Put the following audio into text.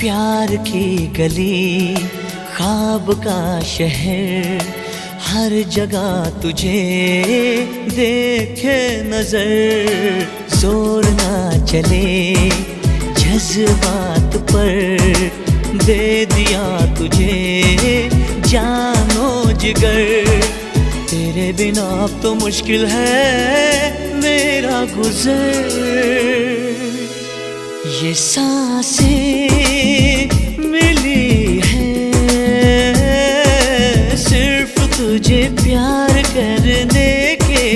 प्यार की गली, ख्वाब का शहर, हर जगह तुझे देखे नजर। जोर ना चले जज्बात पर, दे दिया तुझे जानो जिगर। तेरे बिना अब तो मुश्किल है मेरा गुजर। ये सांसें मिली है सिर्फ तुझे प्यार